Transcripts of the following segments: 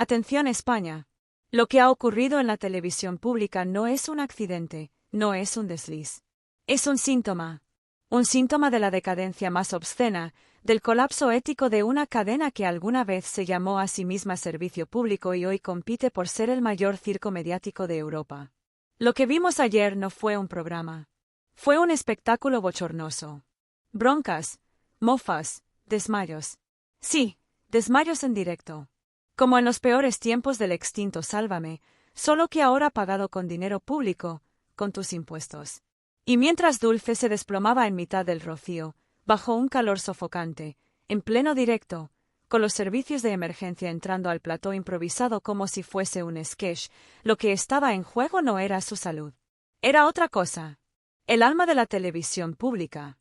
Atención España. Lo que ha ocurrido en la televisión pública no es un accidente, no es un desliz. Es un síntoma de la decadencia más obscena, del colapso ético de una cadena que alguna vez se llamó a sí misma servicio público y hoy compite por ser el mayor circo mediático de Europa. Lo que vimos ayer no fue un programa. Fue un espectáculo bochornoso. Broncas, mofas, desmayos. Sí, desmayos en directo. Como en los peores tiempos del extinto Sálvame, solo que ahora pagado con dinero público, con tus impuestos. Y mientras Dulce se desplomaba en mitad del rocío, bajo un calor sofocante, en pleno directo, con los servicios de emergencia entrando al plató improvisado como si fuese un sketch, lo que estaba en juego no era su salud. Era otra cosa. El alma de la televisión pública.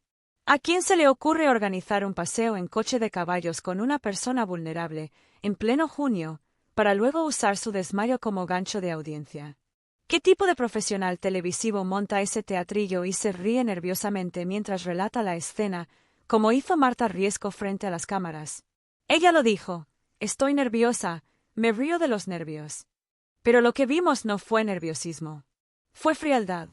¿A quién se le ocurre organizar un paseo en coche de caballos con una persona vulnerable, en pleno junio, para luego usar su desmayo como gancho de audiencia? ¿Qué tipo de profesional televisivo monta ese teatrillo y se ríe nerviosamente mientras relata la escena, como hizo Marta Riesco frente a las cámaras? Ella lo dijo: estoy nerviosa, me río de los nervios. Pero lo que vimos no fue nerviosismo. Fue frialdad.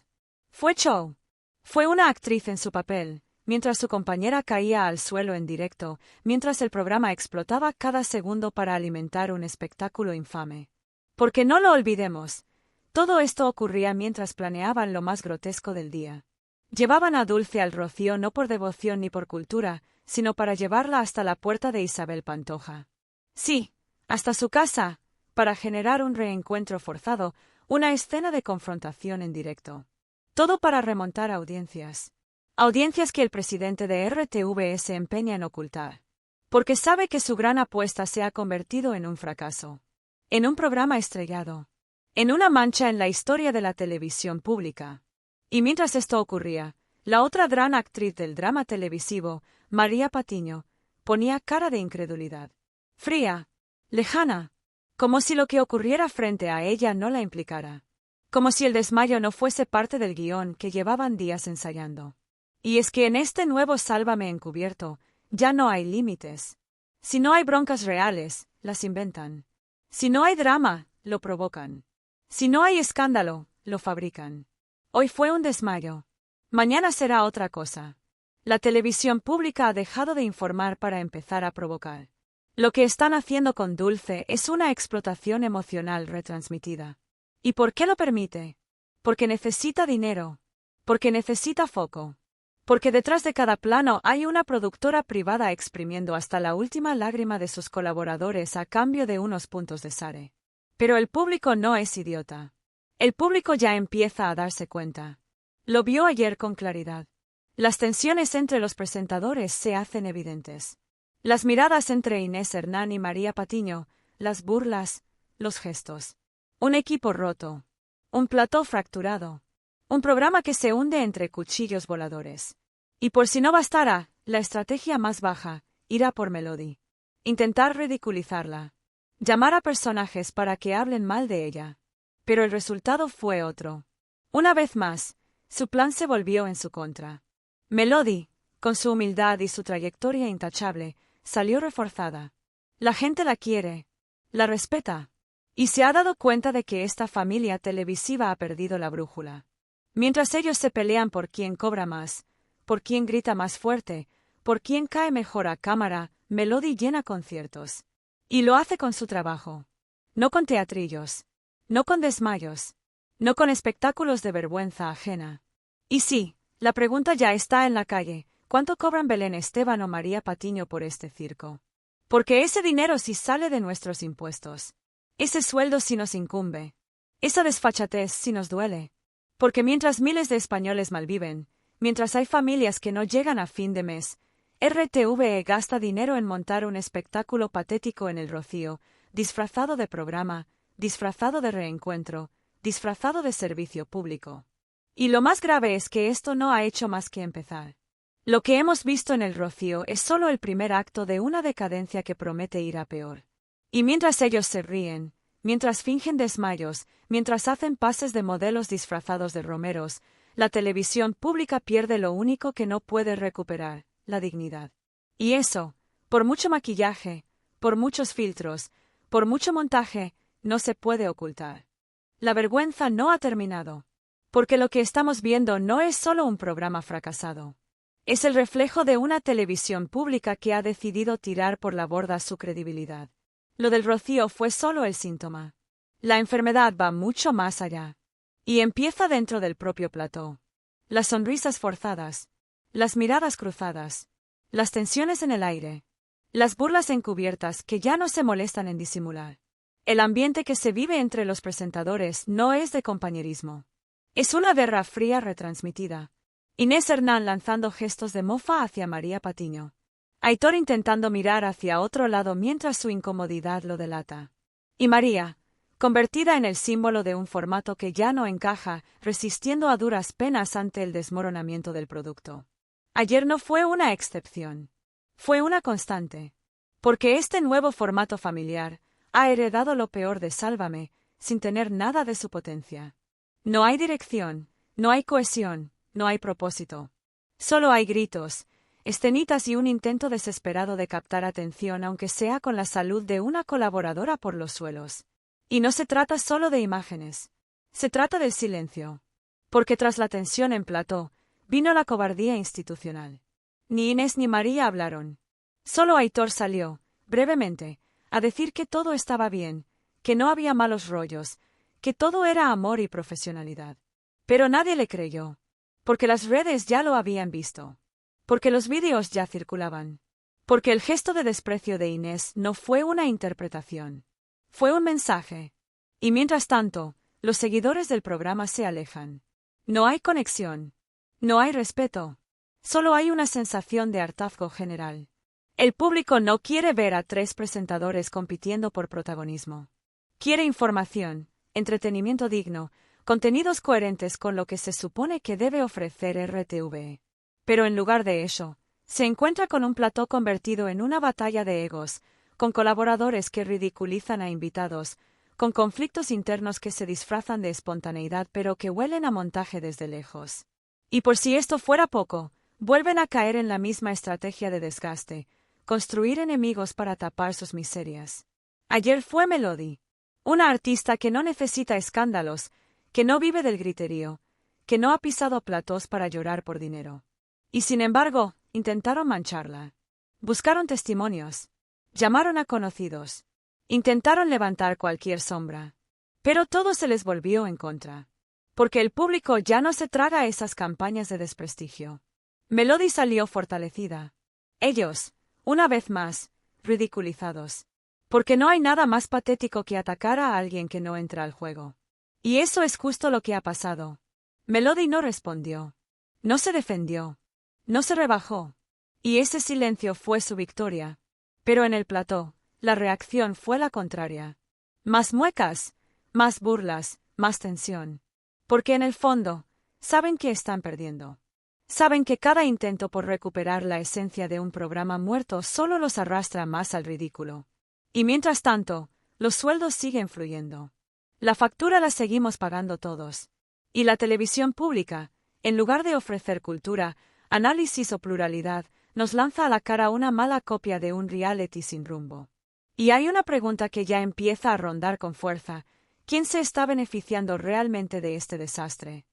Fue show. Fue una actriz en su papel, mientras su compañera caía al suelo en directo, mientras el programa explotaba cada segundo para alimentar un espectáculo infame. Porque no lo olvidemos, todo esto ocurría mientras planeaban lo más grotesco del día. Llevaban a Dulce al Rocío no por devoción ni por cultura, sino para llevarla hasta la puerta de Isabel Pantoja. Sí, hasta su casa, para generar un reencuentro forzado, una escena de confrontación en directo. Todo para remontar audiencias. Audiencias que el presidente de RTV se empeña en ocultar. Porque sabe que su gran apuesta se ha convertido en un fracaso. En un programa estrellado. En una mancha en la historia de la televisión pública. Y mientras esto ocurría, la otra gran actriz del drama televisivo, María Patiño, ponía cara de incredulidad. Fría, lejana, como si lo que ocurriera frente a ella no la implicara. Como si el desmayo no fuese parte del guión que llevaban días ensayando. Y es que en este nuevo Sálvame encubierto, ya no hay límites. Si no hay broncas reales, las inventan. Si no hay drama, lo provocan. Si no hay escándalo, lo fabrican. Hoy fue un desmayo. Mañana será otra cosa. La televisión pública ha dejado de informar para empezar a provocar. Lo que están haciendo con Dulce es una explotación emocional retransmitida. ¿Y por qué lo permite? Porque necesita dinero. Porque necesita foco. Porque detrás de cada plano hay una productora privada exprimiendo hasta la última lágrima de sus colaboradores a cambio de unos puntos de sare. Pero el público no es idiota. El público ya empieza a darse cuenta. Lo vio ayer con claridad. Las tensiones entre los presentadores se hacen evidentes. Las miradas entre Inés Hernán y María Patiño, las burlas, los gestos. Un equipo roto. Un plató fracturado. Un programa que se hunde entre cuchillos voladores. Y por si no bastara, la estrategia más baja, ir a por Melody. Intentar ridiculizarla. Llamar a personajes para que hablen mal de ella. Pero el resultado fue otro. Una vez más, su plan se volvió en su contra. Melody, con su humildad y su trayectoria intachable, salió reforzada. La gente la quiere. La respeta. Y se ha dado cuenta de que esta familia televisiva ha perdido la brújula. Mientras ellos se pelean por quién cobra más, por quién grita más fuerte, por quién cae mejor a cámara, Melody llena conciertos. Y lo hace con su trabajo. No con teatrillos. No con desmayos. No con espectáculos de vergüenza ajena. Y sí, la pregunta ya está en la calle: ¿cuánto cobran Belén Esteban o María Patiño por este circo? Porque ese dinero sí sale de nuestros impuestos. Ese sueldo sí nos incumbe. Esa desfachatez sí nos duele. Porque mientras miles de españoles malviven, mientras hay familias que no llegan a fin de mes, RTV gasta dinero en montar un espectáculo patético en el Rocío, disfrazado de programa, disfrazado de reencuentro, disfrazado de servicio público. Y lo más grave es que esto no ha hecho más que empezar. Lo que hemos visto en el Rocío es solo el primer acto de una decadencia que promete ir a peor. Y mientras ellos se ríen, mientras fingen desmayos, mientras hacen pases de modelos disfrazados de romeros, la televisión pública pierde lo único que no puede recuperar: la dignidad. Y eso, por mucho maquillaje, por muchos filtros, Por mucho montaje, no se puede ocultar. La vergüenza no ha terminado. Porque lo que estamos viendo no es solo un programa fracasado. Es el reflejo de una televisión pública que ha decidido tirar por la borda su credibilidad. Lo del Rocío fue solo el síntoma. La enfermedad va mucho más allá. Y empieza dentro del propio plató. Las sonrisas forzadas. Las miradas cruzadas. Las tensiones en el aire. Las burlas encubiertas que ya no se molestan en disimular. El ambiente que se vive entre los presentadores no es de compañerismo. Es una guerra fría retransmitida. Inés Hernán lanzando gestos de mofa hacia María Patiño. Aitor intentando mirar hacia otro lado mientras su incomodidad lo delata. Y María, convertida en el símbolo de un formato que ya no encaja, resistiendo a duras penas ante el desmoronamiento del producto. Ayer no fue una excepción. Fue una constante. Porque este nuevo formato familiar ha heredado lo peor de Sálvame, sin tener nada de su potencia. No hay dirección, no hay cohesión, no hay propósito. Solo hay gritos, escenitas y un intento desesperado de captar atención aunque sea con la salud de una colaboradora por los suelos. Y no se trata solo de imágenes. Se trata del silencio. Porque tras la tensión en plató, vino la cobardía institucional. Ni Inés ni María hablaron. Solo Aitor salió, brevemente, a decir que todo estaba bien, que no había malos rollos, que todo era amor y profesionalidad. Pero nadie le creyó. Porque las redes ya lo habían visto. Porque los vídeos ya circulaban. Porque el gesto de desprecio de Inés no fue una interpretación. Fue un mensaje. Y mientras tanto, los seguidores del programa se alejan. No hay conexión. No hay respeto. Solo hay una sensación de hartazgo general. El público no quiere ver a tres presentadores compitiendo por protagonismo. Quiere información, entretenimiento digno, contenidos coherentes con lo que se supone que debe ofrecer RTV. Pero en lugar de eso, se encuentra con un plató convertido en una batalla de egos, con colaboradores que ridiculizan a invitados, con conflictos internos que se disfrazan de espontaneidad pero que huelen a montaje desde lejos. Y por si esto fuera poco, vuelven a caer en la misma estrategia de desgaste, construir enemigos para tapar sus miserias. Ayer fue Melody, una artista que no necesita escándalos, que no vive del griterío, que no ha pisado platós para llorar por dinero. Y sin embargo, intentaron mancharla. Buscaron testimonios. Llamaron a conocidos. Intentaron levantar cualquier sombra. Pero todo se les volvió en contra. Porque el público ya no se traga esas campañas de desprestigio. Melody salió fortalecida. Ellos, una vez más, ridiculizados. Porque no hay nada más patético que atacar a alguien que no entra al juego. Y eso es justo lo que ha pasado. Melody no respondió. No se defendió. No se rebajó. Y ese silencio fue su victoria. Pero en el plató, la reacción fue la contraria. Más muecas, más burlas, más tensión. Porque en el fondo, saben que están perdiendo. Saben que cada intento por recuperar la esencia de un programa muerto solo los arrastra más al ridículo. Y mientras tanto, los sueldos siguen fluyendo. La factura la seguimos pagando todos. Y la televisión pública, en lugar de ofrecer cultura, análisis o pluralidad, nos lanza a la cara una mala copia de un reality sin rumbo. Y hay una pregunta que ya empieza a rondar con fuerza. ¿Quién se está beneficiando realmente de este desastre?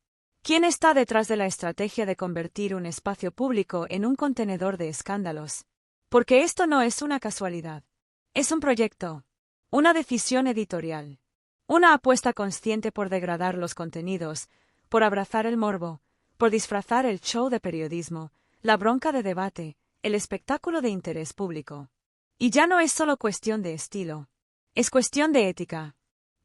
¿Quién está detrás de la estrategia de convertir un espacio público en un contenedor de escándalos? Porque esto no es una casualidad. Es un proyecto. Una decisión editorial. Una apuesta consciente por degradar los contenidos, por abrazar el morbo, por disfrazar el show de periodismo, la bronca de debate, el espectáculo de interés público. Y ya no es solo cuestión de estilo. Es cuestión de ética.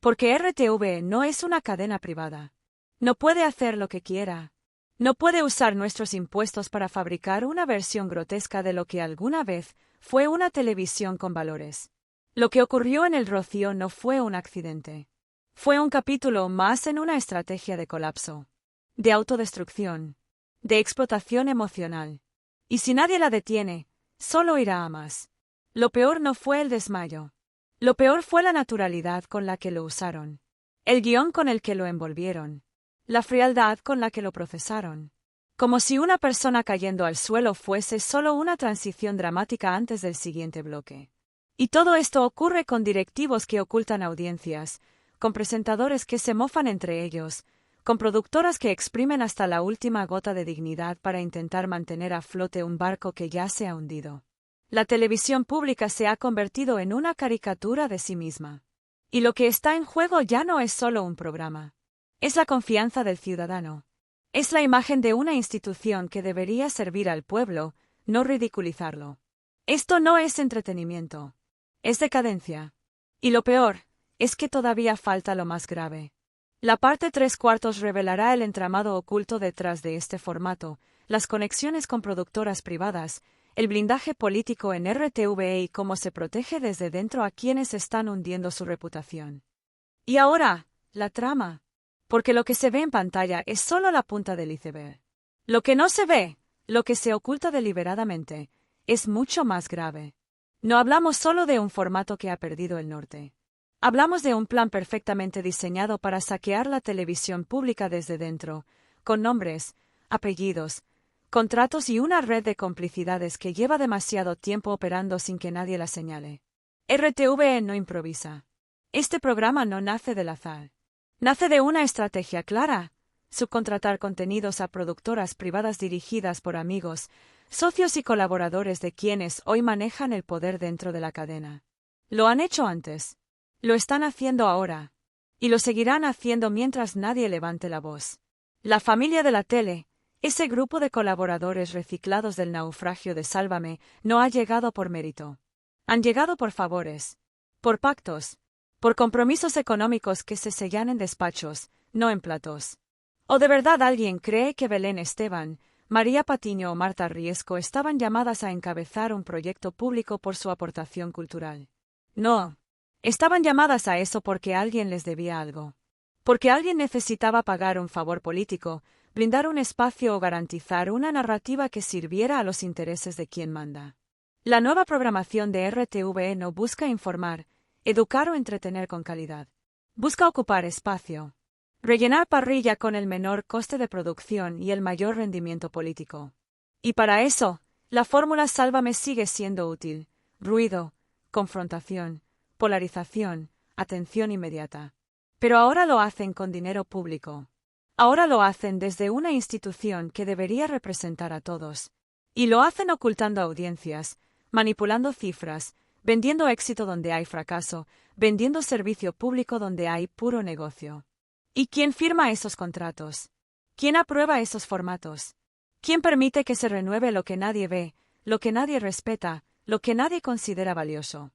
Porque RTV no es una cadena privada. No puede hacer lo que quiera. No puede usar nuestros impuestos para fabricar una versión grotesca de lo que alguna vez fue una televisión con valores. Lo que ocurrió en el Rocío no fue un accidente. Fue un capítulo más en una estrategia de colapso, de autodestrucción, de explotación emocional. Y si nadie la detiene, solo irá a más. Lo peor no fue el desmayo. Lo peor fue la naturalidad con la que lo usaron. El guión con el que lo envolvieron. La frialdad con la que lo procesaron. Como si una persona cayendo al suelo fuese solo una transición dramática antes del siguiente bloque. Y todo esto ocurre con directivos que ocultan audiencias, con presentadores que se mofan entre ellos, con productoras que exprimen hasta la última gota de dignidad para intentar mantener a flote un barco que ya se ha hundido. La televisión pública se ha convertido en una caricatura de sí misma. Y lo que está en juego ya no es solo un programa. Es la confianza del ciudadano. Es la imagen de una institución que debería servir al pueblo, no ridiculizarlo. Esto no es entretenimiento. Es decadencia. Y lo peor, es que todavía falta lo más grave. La parte 3/4 revelará el entramado oculto detrás de este formato, las conexiones con productoras privadas, el blindaje político en RTVE y cómo se protege desde dentro a quienes están hundiendo su reputación. Y ahora, la trama. Porque lo que se ve en pantalla es solo la punta del iceberg. Lo que no se ve, lo que se oculta deliberadamente, es mucho más grave. No hablamos solo de un formato que ha perdido el norte. Hablamos de un plan perfectamente diseñado para saquear la televisión pública desde dentro, con nombres, apellidos, contratos y una red de complicidades que lleva demasiado tiempo operando sin que nadie la señale. RTVE no improvisa. Este programa no nace del azar. Nace de una estrategia clara: subcontratar contenidos a productoras privadas dirigidas por amigos, socios y colaboradores de quienes hoy manejan el poder dentro de la cadena. Lo han hecho antes. Lo están haciendo ahora. Y lo seguirán haciendo mientras nadie levante la voz. La familia de la tele, ese grupo de colaboradores reciclados del naufragio de Sálvame, no ha llegado por mérito. Han llegado por favores, por pactos, por compromisos económicos que se sellan en despachos, no en platos. ¿O de verdad alguien cree que Belén Esteban, María Patiño o Marta Riesco estaban llamadas a encabezar un proyecto público por su aportación cultural? No. Estaban llamadas a eso porque alguien les debía algo. Porque alguien necesitaba pagar un favor político, brindar un espacio o garantizar una narrativa que sirviera a los intereses de quien manda. La nueva programación de RTVE no busca informar, educar o entretener con calidad. Busca ocupar espacio. Rellenar parrilla con el menor coste de producción y el mayor rendimiento político. Y para eso, la fórmula Sálvame sigue siendo útil: ruido, confrontación, polarización, atención inmediata. Pero ahora lo hacen con dinero público. Ahora lo hacen desde una institución que debería representar a todos. Y lo hacen ocultando audiencias, manipulando cifras, vendiendo éxito donde hay fracaso, vendiendo servicio público donde hay puro negocio. ¿Y quién firma esos contratos? ¿Quién aprueba esos formatos? ¿Quién permite que se renueve lo que nadie ve, lo que nadie respeta, lo que nadie considera valioso?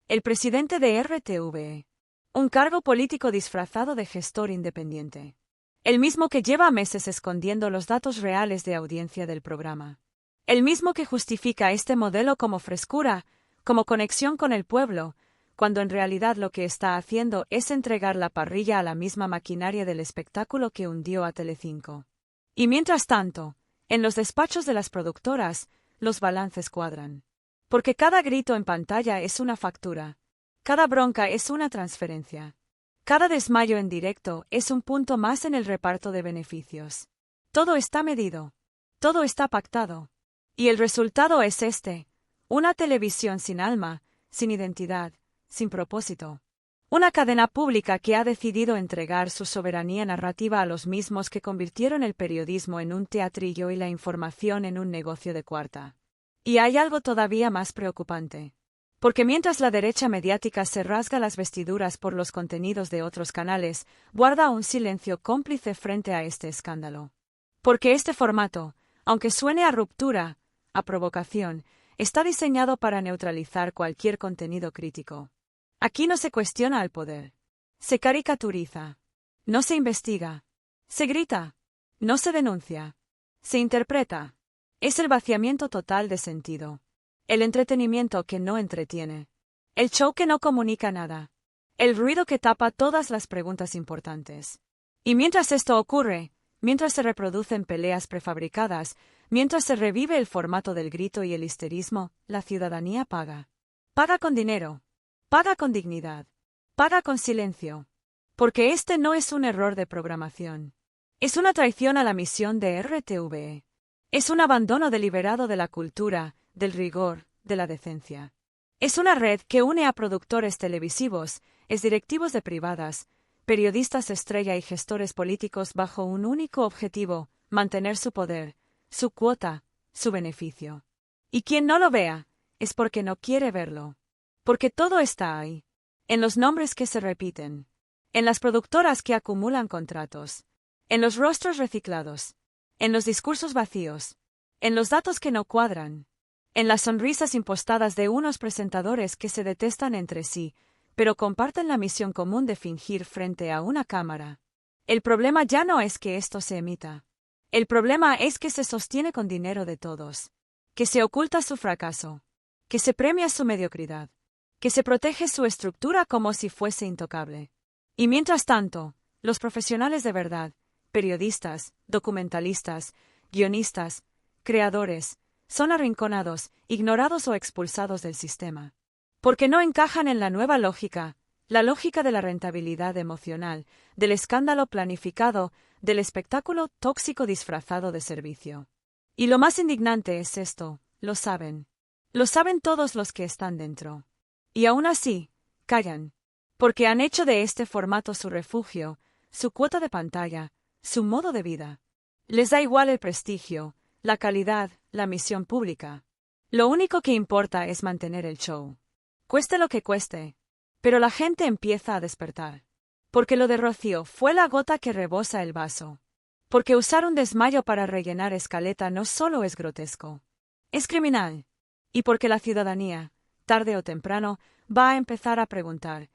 El presidente de RTVE. Un cargo político disfrazado de gestor independiente. El mismo que lleva meses escondiendo los datos reales de audiencia del programa. El mismo que justifica este modelo como frescura, como conexión con el pueblo, cuando en realidad lo que está haciendo es entregar la parrilla a la misma maquinaria del espectáculo que hundió a Telecinco. Y mientras tanto, en los despachos de las productoras, los balances cuadran. Porque cada grito en pantalla es una factura. Cada bronca es una transferencia. Cada desmayo en directo es un punto más en el reparto de beneficios. Todo está medido. Todo está pactado. Y el resultado es este: una televisión sin alma, sin identidad, sin propósito. Una cadena pública que ha decidido entregar su soberanía narrativa a los mismos que convirtieron el periodismo en un teatrillo y la información en un negocio de cuarta. Y hay algo todavía más preocupante. Porque mientras la derecha mediática se rasga las vestiduras por los contenidos de otros canales, guarda un silencio cómplice frente a este escándalo. Porque este formato, aunque suene a ruptura, a provocación, está diseñado para neutralizar cualquier contenido crítico. Aquí no se cuestiona al poder. Se caricaturiza. No se investiga. Se grita. No se denuncia. Se interpreta. Es el vaciamiento total de sentido. El entretenimiento que no entretiene. El show que no comunica nada. El ruido que tapa todas las preguntas importantes. Y mientras esto ocurre, mientras se reproducen peleas prefabricadas, mientras se revive el formato del grito y el histerismo, la ciudadanía paga. Paga con dinero. Paga con dignidad. Paga con silencio. Porque este no es un error de programación. Es una traición a la misión de RTVE. Es un abandono deliberado de la cultura, del rigor, de la decencia. Es una red que une a productores televisivos, exdirectivos de privadas, periodistas estrella y gestores políticos bajo un único objetivo: mantener su poder, su cuota, su beneficio. Y quien no lo vea, es porque no quiere verlo. Porque todo está ahí. En los nombres que se repiten. En las productoras que acumulan contratos. En los rostros reciclados. En los discursos vacíos. En los datos que no cuadran. En las sonrisas impostadas de unos presentadores que se detestan entre sí, pero comparten la misión común de fingir frente a una cámara. El problema ya no es que esto se emita. El problema es que se sostiene con dinero de todos. Que se oculta su fracaso. Que se premia su mediocridad. Que se protege su estructura como si fuese intocable. Y mientras tanto, los profesionales de verdad, periodistas, documentalistas, guionistas, creadores, son arrinconados, ignorados o expulsados del sistema. Porque no encajan en la nueva lógica, la lógica de la rentabilidad emocional, del escándalo planificado, del espectáculo tóxico disfrazado de servicio. Y lo más indignante es esto: lo saben. Lo saben todos los que están dentro. Y aún así, callan. Porque han hecho de este formato su refugio, su cuota de pantalla, su modo de vida. Les da igual el prestigio, la calidad, la misión pública. Lo único que importa es mantener el show. Cueste lo que cueste. Pero la gente empieza a despertar. Porque lo de Rocío fue la gota que rebosa el vaso. Porque usar un desmayo para rellenar escaleta no solo es grotesco. Es criminal. Y porque la ciudadanía, tarde o temprano, va a empezar a preguntar: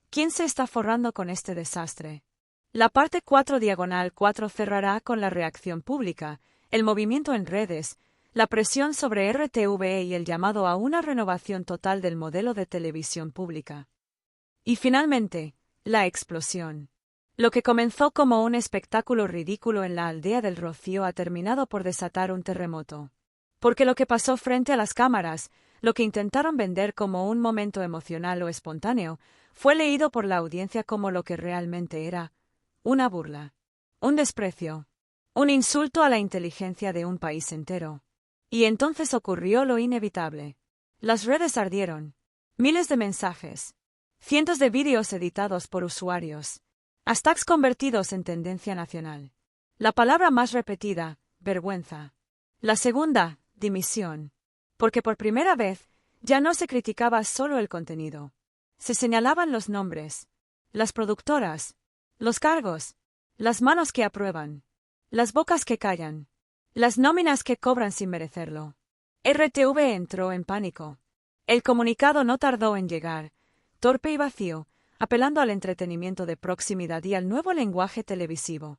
¿quién se está forrando con este desastre? La parte 4/4 cerrará con la reacción pública, el movimiento en redes, la presión sobre RTV y el llamado a una renovación total del modelo de televisión pública. Y finalmente, la explosión. Lo que comenzó como un espectáculo ridículo en la aldea del Rocío ha terminado por desatar un terremoto. Porque lo que pasó frente a las cámaras, lo que intentaron vender como un momento emocional o espontáneo, fue leído por la audiencia como lo que realmente era: una burla, un desprecio, un insulto a la inteligencia de un país entero. Y entonces ocurrió lo inevitable. Las redes ardieron. Miles de mensajes. Cientos de vídeos editados por usuarios. Hashtags convertidos en tendencia nacional. La palabra más repetida: vergüenza. La segunda: dimisión. Porque por primera vez, ya no se criticaba solo el contenido. Se señalaban los nombres, las productoras, los cargos, las manos que aprueban, las bocas que callan, las nóminas que cobran sin merecerlo. RTV entró en pánico. El comunicado no tardó en llegar, torpe y vacío, apelando al entretenimiento de proximidad y al nuevo lenguaje televisivo.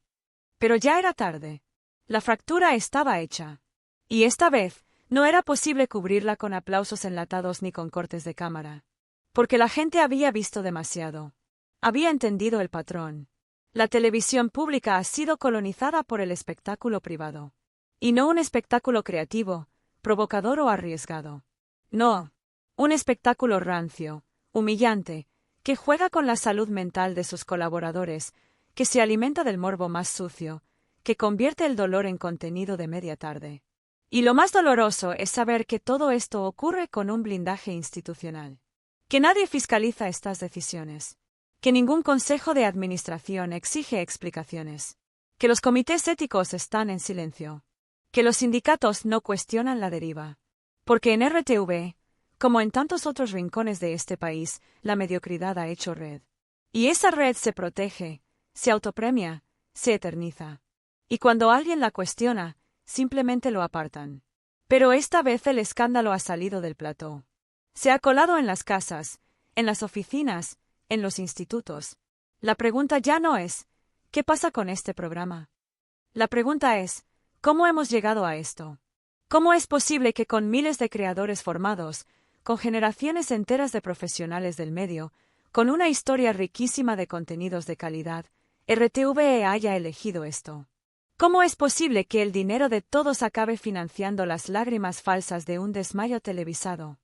Pero ya era tarde. La fractura estaba hecha. Y esta vez, no era posible cubrirla con aplausos enlatados ni con cortes de cámara. Porque la gente había visto demasiado. Había entendido el patrón. La televisión pública ha sido colonizada por el espectáculo privado. Y no un espectáculo creativo, provocador o arriesgado. No. Un espectáculo rancio, humillante, que juega con la salud mental de sus colaboradores, que se alimenta del morbo más sucio, que convierte el dolor en contenido de media tarde. Y lo más doloroso es saber que todo esto ocurre con un blindaje institucional. Que nadie fiscaliza estas decisiones. Que ningún consejo de administración exige explicaciones. Que los comités éticos están en silencio. Que los sindicatos no cuestionan la deriva. Porque en RTV, como en tantos otros rincones de este país, la mediocridad ha hecho red. Y esa red se protege, se autopremia, se eterniza. Y cuando alguien la cuestiona, simplemente lo apartan. Pero esta vez el escándalo ha salido del plató. Se ha colado en las casas, en las oficinas, en los institutos. La pregunta ya no es: ¿qué pasa con este programa? La pregunta es: ¿cómo hemos llegado a esto? ¿Cómo es posible que con miles de creadores formados, con generaciones enteras de profesionales del medio, con una historia riquísima de contenidos de calidad, RTV haya elegido esto? ¿Cómo es posible que el dinero de todos acabe financiando las lágrimas falsas de un desmayo televisado?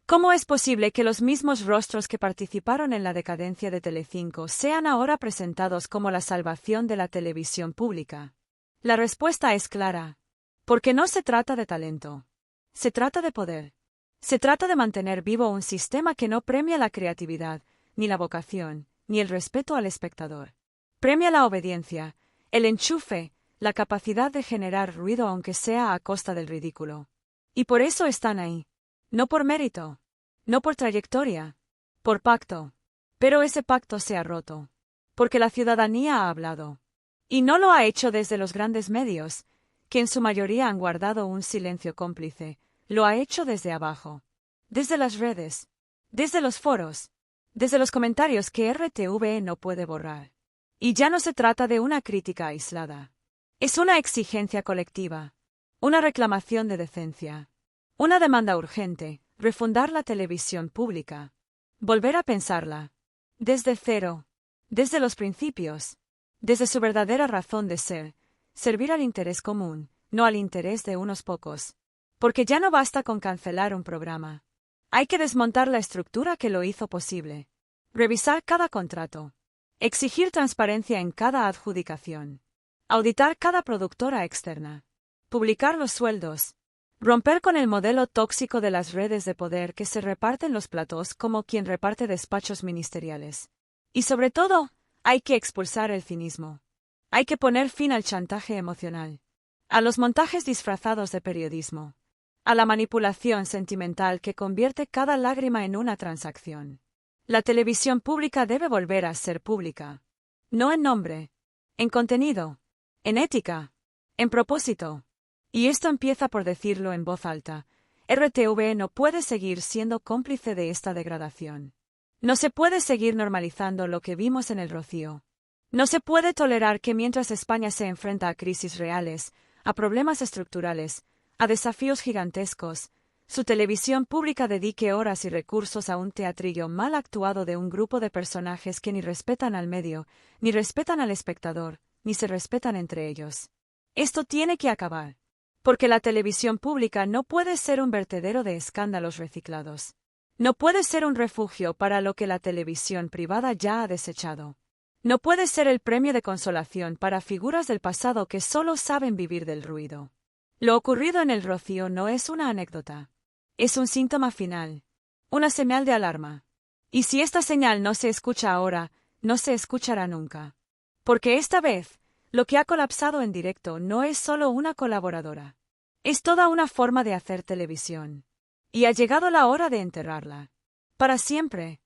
¿Cómo es posible que los mismos rostros que participaron en la decadencia de Telecinco sean ahora presentados como la salvación de la televisión pública? La respuesta es clara. Porque no se trata de talento. Se trata de poder. Se trata de mantener vivo un sistema que no premia la creatividad, ni la vocación, ni el respeto al espectador. Premia la obediencia, el enchufe, la capacidad de generar ruido aunque sea a costa del ridículo. Y por eso están ahí. No por mérito. No por trayectoria. Por pacto. Pero ese pacto se ha roto. Porque la ciudadanía ha hablado. Y no lo ha hecho desde los grandes medios, que en su mayoría han guardado un silencio cómplice. Lo ha hecho desde abajo. Desde las redes. Desde los foros. Desde los comentarios que RTVE no puede borrar. Y ya no se trata de una crítica aislada. Es una exigencia colectiva. Una reclamación de decencia. Una demanda urgente, refundar la televisión pública. Volver a pensarla. Desde cero. Desde los principios. Desde su verdadera razón de ser. Servir al interés común, no al interés de unos pocos. Porque ya no basta con cancelar un programa. Hay que desmontar la estructura que lo hizo posible. Revisar cada contrato. Exigir transparencia en cada adjudicación. Auditar cada productora externa. Publicar los sueldos. Romper con el modelo tóxico de las redes de poder que se reparten los platos como quien reparte despachos ministeriales. Y sobre todo, hay que expulsar el cinismo. Hay que poner fin al chantaje emocional. A los montajes disfrazados de periodismo. A la manipulación sentimental que convierte cada lágrima en una transacción. La televisión pública debe volver a ser pública. No en nombre. En contenido. En ética. En propósito. Y esto empieza por decirlo en voz alta. RTVE no puede seguir siendo cómplice de esta degradación. No se puede seguir normalizando lo que vimos en el Rocío. No se puede tolerar que mientras España se enfrenta a crisis reales, a problemas estructurales, a desafíos gigantescos, su televisión pública dedique horas y recursos a un teatrillo mal actuado de un grupo de personajes que ni respetan al medio, ni respetan al espectador, ni se respetan entre ellos. Esto tiene que acabar. Porque la televisión pública no puede ser un vertedero de escándalos reciclados. No puede ser un refugio para lo que la televisión privada ya ha desechado. No puede ser el premio de consolación para figuras del pasado que solo saben vivir del ruido. Lo ocurrido en el Rocío no es una anécdota. Es un síntoma final. Una señal de alarma. Y si esta señal no se escucha ahora, no se escuchará nunca. Porque esta vez, lo que ha colapsado en directo no es solo una colaboradora. Es toda una forma de hacer televisión. Y ha llegado la hora de enterrarla. Para siempre.